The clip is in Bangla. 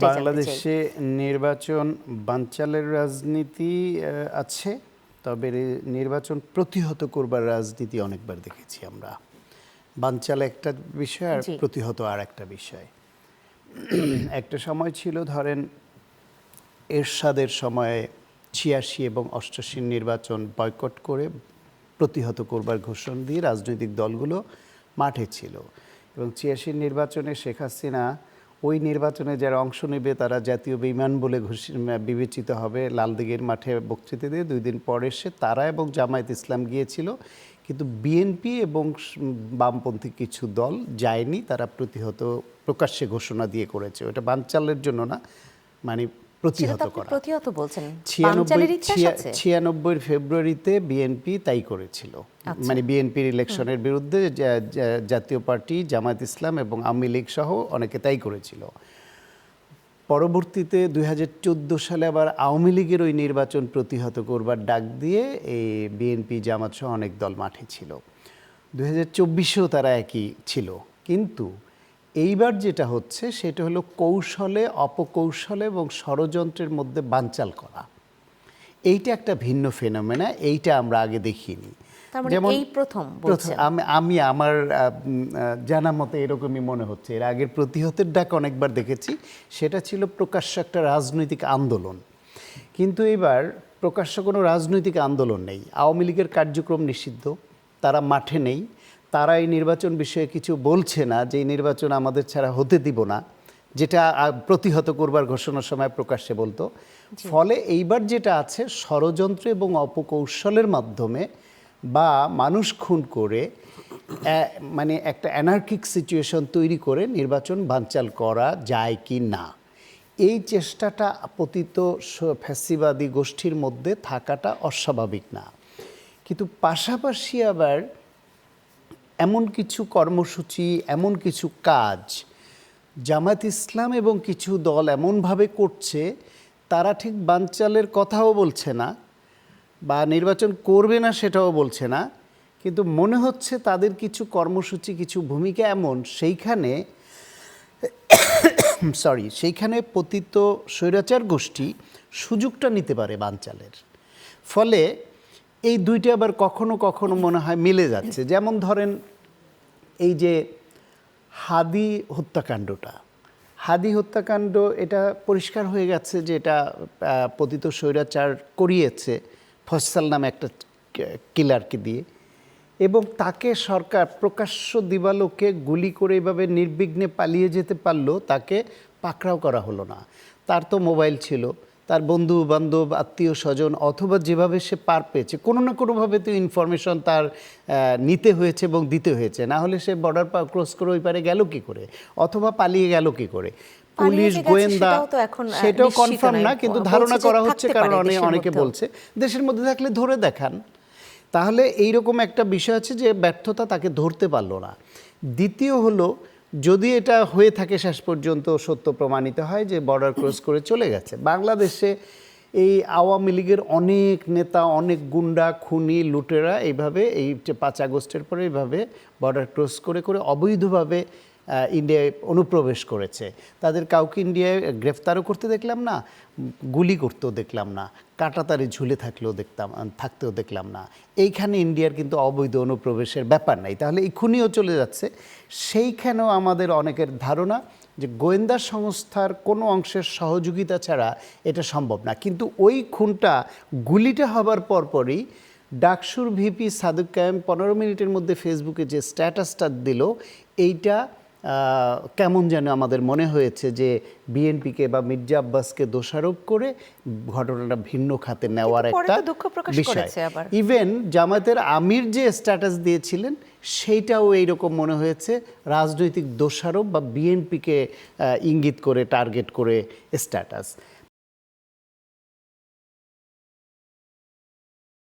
বাংলাদেশে নির্বাচন বানচালের রাজনীতি আছে, তবে নির্বাচন প্রতিহত করবার রাজনীতি অনেকবার দেখেছি আমরা। বানচাল একটা বিষয় আর প্রতিহত আর একটা বিষয়। একটা সময় ছিল, ধরেন এরশাদের সময়ে ৮৬ এবং ৮৮ নির্বাচন বয়কট করে প্রতিহত করবার ঘোষণা দিয়ে রাজনৈতিক দলগুলো মাঠে ছিল, এবং ৮৬ নির্বাচনে শেখ হাসিনা ওই নির্বাচনে যারা অংশ নেবে তারা জাতীয় বেঈমান বলে বিবেচিত হবে। লালদিঘির মাঠে বক্তৃতা দিয়ে 2 দিন পর এসে তারা এবং জামায়াত ইসলাম গিয়েছিল, কিন্তু বিএনপি এবং বামপন্থী কিছু দল যায়নি। তারা প্রতিহত প্রকাশ্যে ঘোষণা দিয়ে করেছে। ওটা বানচালের জন্য না, মানে প্রতিহত করা। ৯৬ ফেব্রুয়ারিতে বিএনপি তাই করেছিল। মানে বিএনপির ইলেকশনের বিরুদ্ধে জাতীয় পার্টি, জামায়াত ইসলাম এবং আওয়ামী লীগ সহ অনেকে তাই করেছিল। পরবর্তীতে ২০১৪ সালে আবার আওয়ামী লীগের ওই নির্বাচন প্রতিহত করবার ডাক দিয়ে এই বিএনপি, জামাত সহ অনেক দল মাঠে ছিল। ২০২৪-এও তারা একই ছিল। কিন্তু এইবার যেটা হচ্ছে সেটা হলো কৌশলে, অপকৌশলে এবং ষড়যন্ত্রের মধ্যে বানচাল করা। এইটা একটা ভিন্ন ফেনোমেনা, এইটা আমরা আগে দেখিনি। যেমন এই প্রথম আমি আমার জানা মতে এরকমই মনে হচ্ছে। এর আগের প্রতিহতের ডাক অনেকবার দেখেছি, সেটা ছিল প্রকাশ্য একটা রাজনৈতিক আন্দোলন। কিন্তু এবার প্রকাশ্য কোনো রাজনৈতিক আন্দোলন নেই। আওয়ামী লীগের কার্যক্রম নিষিদ্ধ, তারা মাঠে নেই, তারা এই নির্বাচন বিষয়ে কিছু বলছে না যে এই নির্বাচন আমাদের ছাড়া হতে দিব না, যেটা প্রতিহত করবার ঘোষণার সময় প্রকাশ্যে বলতো। ফলে এইবার যেটা আছে, ষড়যন্ত্র এবং অপকৌশলের মাধ্যমে বা মানুষ খুন করে মানে একটা অ্যানার্কিক সিচুয়েশন তৈরি করে নির্বাচন বানচাল করা যায় কি না, এই চেষ্টাটা পতিত ফ্যাসিবাদী গোষ্ঠীর মধ্যে থাকাটা অস্বাভাবিক না। কিন্তু পাশাপাশি আবার এমন কিছু কর্মসূচি, এমন কিছু কাজ জামায়াত ইসলাম এবং কিছু দল এমনভাবে করছে, তারা ঠিক বানচালের কথাও বলছে না বা নির্বাচন করবে না সেটাও বলছে না, কিন্তু মনে হচ্ছে তাদের কিছু কর্মসূচি, কিছু ভূমিকা এমন, সেইখানে পতিত স্বৈরাচার গোষ্ঠী সুযোগটা নিতে পারে বানচালের। ফলে এই দুইটা আবার কখনো কখনো মনে হয় মিলে যাচ্ছে। যেমন ধরেন এই যে হাদি হত্যাকাণ্ড, এটা পরিষ্কার হয়ে গেছে যে এটা পতিত স্বৈরাচার করিয়েছে ফয়সাল নামে একটা কিলারকে দিয়ে, এবং তাকে সরকার প্রকাশ্য দিবালোকে গুলি করে এভাবে নির্বিঘ্নে পালিয়ে যেতে পারলো, তাকে পাকড়াও করা হলো না। তার তো মোবাইল ছিল, তার বন্ধু বান্ধব, আত্মীয় স্বজন অথবা যেভাবে সে পার পেয়েছে, কোনো না কোনোভাবে তো ইনফরমেশন তার নিতে হয়েছে এবং দিতে হয়েছে, না হলে সে বর্ডার ক্রস করে ওই পারে গেল কি করে, অথবা পালিয়ে গেল কি করে। পুলিশ, গোয়েন্দা সেটাও কনফার্ম না, কিন্তু ধারণা করা হচ্ছে, কারণ অনেকে বলছে দেশের মধ্যে থাকলে ধরে দেখান। তাহলে এইরকম একটা বিষয় আছে যে ব্যর্থতা, তাকে ধরতে পারলো না। দ্বিতীয় হলো, যদি এটা হয়ে থাকে শেষ পর্যন্ত সত্য প্রমাণিত হয় যে বর্ডার ক্রস করে চলে গেছে, বাংলাদেশে এই আওয়ামী লীগের অনেক নেতা, অনেক গুন্ডা, খুনি, লুটেরা এইভাবে এই 5 আগস্টের পরে এইভাবে বর্ডার ক্রস করে করে অবৈধভাবে ইন্ডিয়ায় অনুপ্রবেশ করেছে। তাদের কাউকে ইন্ডিয়ায় গ্রেফতারও করতে দেখলাম না, গুলি করতেও দেখলাম না, কাঁটাতারে ঝুলে থাকতেও দেখলাম না। এইখানে ইন্ডিয়ার কিন্তু অবৈধ অনুপ্রবেশের ব্যাপার নাই। তাহলে এই খুনিও চলে যাচ্ছে। সেইখানেও আমাদের অনেকের ধারণা যে গোয়েন্দা সংস্থার কোনো অংশের সহযোগিতা ছাড়া এটা সম্ভব না। কিন্তু ওই খুনটা, গুলিটা হবার পরপরই ডাকসুর ভিপি সাদেক কায়েম 15 মিনিটের মধ্যে ফেসবুকে যে স্ট্যাটাসটা দিল, এইটা কেমন যেন আমাদের মনে হয়েছে যে বিএনপিকে বা মির্জা আব্বাসকে দোষারোপ করে ঘটনাটা ভিন্ন খাতে নেওয়ার একটা বিষয়। ইভেন জামায়াতের আমির যে স্ট্যাটাস দিয়েছিলেন, সেইটাও এইরকম মনে হয়েছে রাজনৈতিক দোষারোপ বা বিএনপিকে ইঙ্গিত করে, টার্গেট করে স্ট্যাটাস।